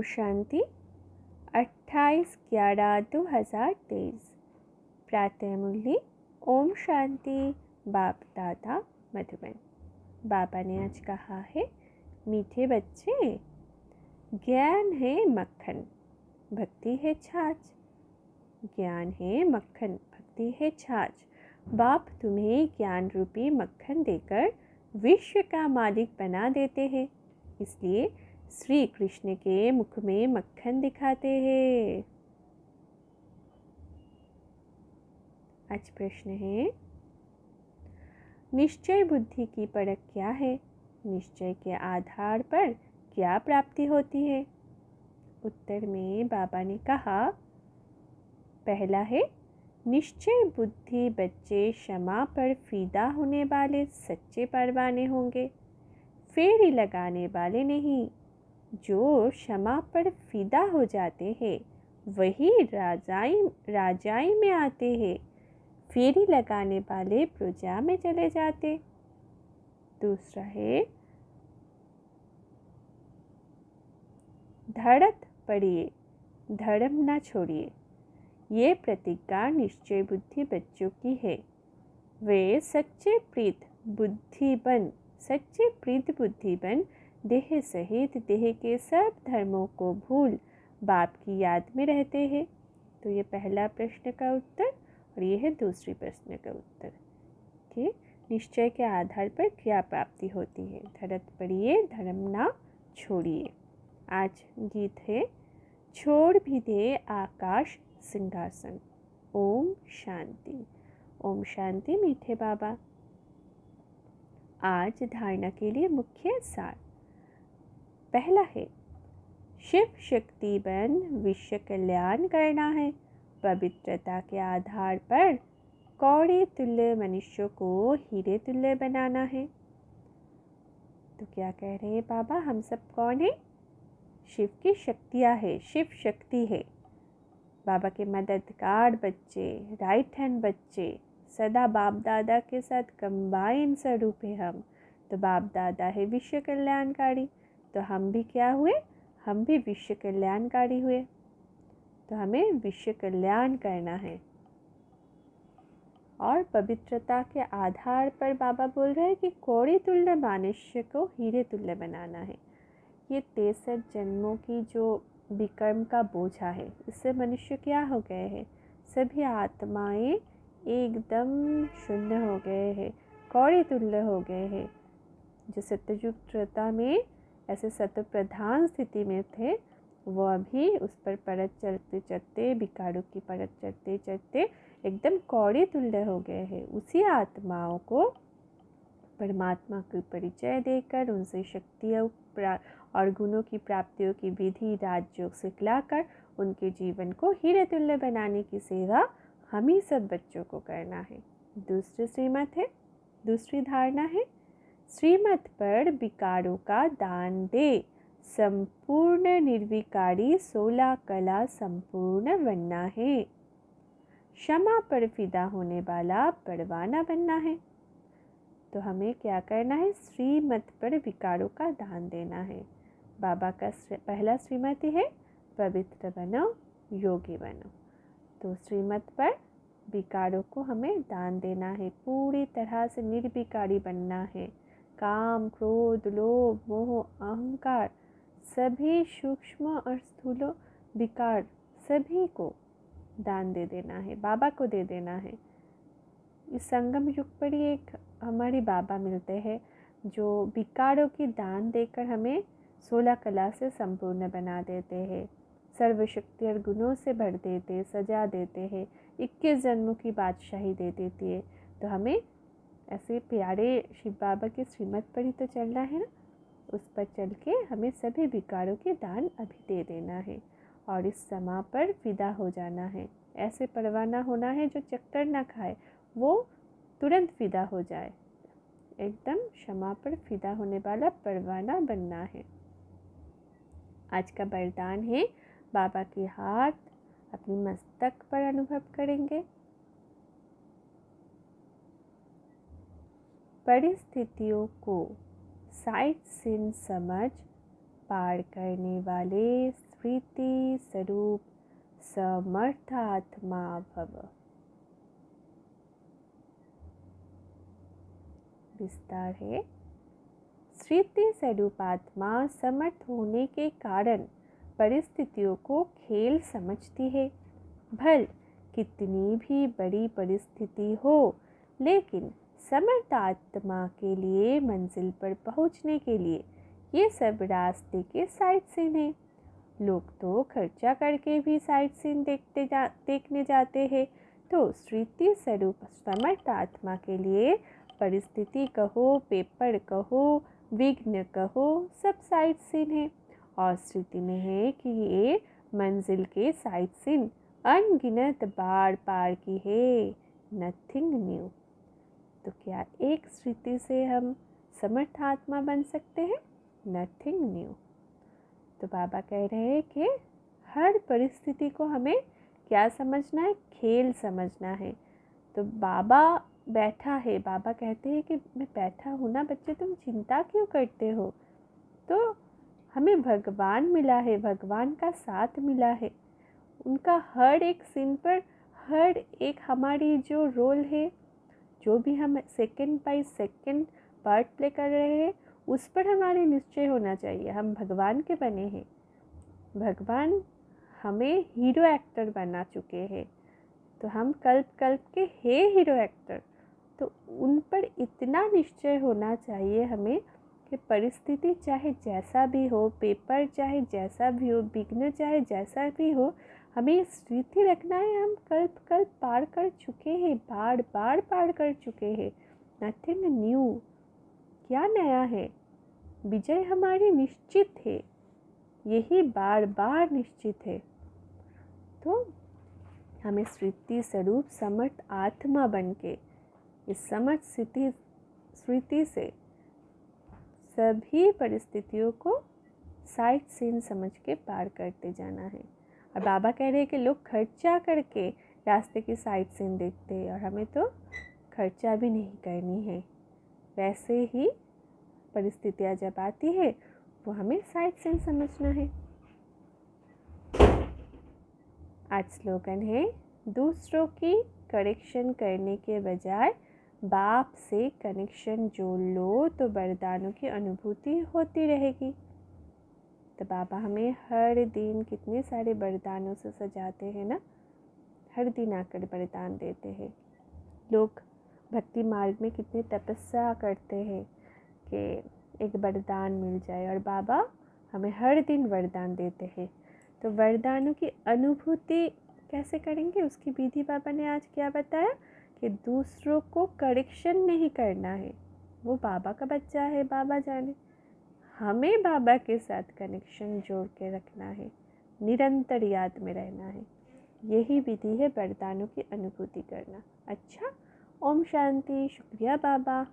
शांति 28/11/2023 प्रातः मुरली। ओम शांति। बाप दादा मधुबन। बाबा ने आज कहा है, मीठे बच्चे, ज्ञान है मक्खन, भक्ति है छाछ। ज्ञान है मक्खन, भक्ति है छाछ। बाप तुम्हें ज्ञान रूपी मक्खन देकर विश्व का मालिक बना देते हैं, इसलिए श्री कृष्ण के मुख में मक्खन दिखाते हैं। आज प्रश्न है, निश्चय बुद्धि की परख क्या है? निश्चय के आधार पर क्या प्राप्ति होती है? उत्तर में बाबा ने कहा, पहला है, निश्चय बुद्धि बच्चे क्षमा पर फीदा होने वाले सच्चे परवाने होंगे, फेरी लगाने वाले नहीं। जो क्षमा पर फिदा हो जाते हैं वही राजाई में आते हैं, फेरी लगाने वाले प्रजा में चले जाते। दूसरा है, धड़क पड़िए, धर्म न छोड़िए। ये प्रतिज्ञा निश्चय बुद्धि बच्चों की है। वे सच्चे प्रीत बुद्धि बन देह सहित देह के सब धर्मों को भूल बाप की याद में रहते हैं। तो ये पहला प्रश्न का उत्तर और ये है दूसरी प्रश्न का उत्तर कि निश्चय के आधार पर क्या प्राप्ति होती है। धड़क पड़िए, धर्म ना छोड़िए। आज गीत है, छोड़ भी दे आकाश सिंहासन। ओम शांति। ओम शांति मीठे बाबा। आज धारणा के लिए मुख्य सार। पहला है, शिव शक्ति बन विश्व कल्याण करना है। पवित्रता के आधार पर कौड़े तुल्य मनुष्य को हीरे तुल्य बनाना है। तो क्या कह रहे हैं बाबा, हम सब कौन है? शिव की शक्तियाँ है, शिव शक्ति है। बाबा के मददगार बच्चे, राइट हैंड बच्चे, सदा बाप दादा के साथ कंबाइन स्वरूप है हम। तो बाप दादा है विश्व कल्याणकारी, तो हम भी क्या हुए? हम भी विश्व कल्याणकारी हुए। तो हमें विश्व कल्याण करना है और पवित्रता के आधार पर बाबा बोल रहे हैं कि कौड़ी तुल्य मनुष्य को हीरे तुल्य बनाना है। ये 63 जन्मों की जो विकर्म का बोझा है, इससे मनुष्य क्या हो गए हैं? सभी आत्माएं एकदम शून्य हो गए हैं, कौड़ी तुल्य हो गए हैं। जो सत्ययुग त्रेता में ऐसे सत्य प्रधान स्थिति में थे, वो अभी उस पर परत चढ़ते चढ़ते, विकारों की परत चढ़ते चढ़ते एकदम कौड़े तुल्य हो गए हैं। उसी आत्माओं को परमात्मा का परिचय देकर, उनसे शक्तियों और गुणों की प्राप्तियों की विधि राजयोग सिखलाकर उनके जीवन को हीरे तुल्य बनाने की सेवा हम ही सब बच्चों को करना है। दूसरी श्रीमत है, दूसरी धारणा है, श्रीमत पर विकारों का दान दे, संपूर्ण निर्विकारी 16 कला संपूर्ण बनना है। क्षमा पर फिदा होने वाला परवाना बनना है। तो हमें क्या करना है? श्रीमत पर विकारों का दान देना है। बाबा का पहला श्रीमत है, पवित्र बनो, योगी बनो। तो श्रीमत पर विकारों को हमें दान देना है, पूरी तरह से निर्विकारी बनना है। काम, क्रोध, लोभ, मोह, अहंकार, सभी सूक्ष्म और स्थूल विकार सभी को दान दे देना है, बाबा को दे देना है। इस संगम युग पर ही एक हमारे बाबा मिलते हैं जो विकारों की दान देकर हमें 16 कला से संपूर्ण बना देते हैं, सर्वशक्ति और गुणों से भर देते, सजा देते हैं, 21 जन्मों की बादशाही दे देती है। तो हमें ऐसे प्यारे शिव बाबा के श्रीमत पर ही तो चलना है ना, उस पर चल के हमें सभी विकारों के दान अभी दे देना है और इस समा पर फिदा हो जाना है। ऐसे परवाना होना है जो चक्कर ना खाए, वो तुरंत फिदा हो जाए। एकदम क्षमा पर फिदा होने वाला परवाना बनना है। आज का वरदान है, बाबा के हाथ अपनी मस्तक पर अनुभव करेंगे। परिस्थितियों को साइट सीन समझ पार करने वाले स्मृति स्वरूप समर्थात्मा भव। विस्तार है। स्मृति स्वरूप आत्मा समर्थ होने के कारण परिस्थितियों को खेल समझती है। भल कितनी भी बड़ी परिस्थिति हो, लेकिन समर्थ आत्मा के लिए मंजिल पर पहुंचने के लिए ये सब रास्ते के साइट सीन हैं। लोग तो खर्चा करके भी साइट सीन देखने जाते हैं, तो स्मृति स्वरूप समर्थ आत्मा के लिए परिस्थिति कहो, पेपर कहो, विघ्न कहो, सब साइट सीन है। और स्मृति में है कि ये मंजिल के साइट सीन अनगिनत बार पार की है, नथिंग न्यू। तो क्या एक स्मृति से हम समर्थ आत्मा बन सकते हैं? Nothing new. तो बाबा कह रहे हैं कि हर परिस्थिति को हमें क्या समझना है? खेल समझना है। तो बाबा बैठा है, बाबा कहते हैं कि मैं बैठा हूँ ना बच्चे, तुम चिंता क्यों करते हो? तो हमें भगवान मिला है, भगवान का साथ मिला है। उनका हर एक सीन पर हर एक हमारी जो रोल है, जो भी हम second by second part play कर रहे हैं, उस पर हमारे निश्चय होना चाहिए। हम भगवान के बने हैं, भगवान हमें हीरो एक्टर बना चुके हैं, तो हम कल्प कल्प के हैं हीरो एक्टर। तो उन पर इतना निश्चय होना चाहिए हमें कि परिस्थिति चाहे जैसा भी हो, पेपर चाहे जैसा भी हो, विघ्न चाहे जैसा भी हो, हमें स्मृति रखना है हम कल्प कल्प पार कर चुके हैं, बार बार पार कर चुके हैं। Nothing new. क्या नया है? विजय हमारी निश्चित है, यही बार बार निश्चित है। तो हमें स्मृति स्वरूप समर्थ आत्मा बन के इस समर्थ स्मृति से सभी परिस्थितियों को साइट सीन समझ के पार करते जाना है। और बाबा कह रहे हैं कि लोग खर्चा करके रास्ते की साइट सीन देखते हैं, और हमें तो खर्चा भी नहीं करनी है। वैसे ही परिस्थितियाँ जब आती है वो हमें साइट सीन समझना है। आज स्लोगन है, दूसरों की करेक्शन करने के बजाय बाप से कनेक्शन जोड़ लो तो वरदानों की अनुभूति होती रहेगी। तो बाबा हमें हर दिन कितने सारे वरदानों से सजाते हैं ना, हर दिन आकर वरदान देते हैं। लोग भक्ति मार्ग में कितने तपस्या करते हैं कि एक वरदान मिल जाए, और बाबा हमें हर दिन वरदान देते हैं। तो वरदानों की अनुभूति कैसे करेंगे, उसकी विधि बाबा ने आज क्या बताया कि दूसरों को करेक्शन नहीं करना है। वो बाबा का बच्चा है, बाबा जाने। हमें बाबा के साथ कनेक्शन जोड़ के रखना है, निरंतर याद में रहना है। यही विधि है वरदानों की अनुभूति करना। अच्छा, ओम शांति। शुक्रिया बाबा।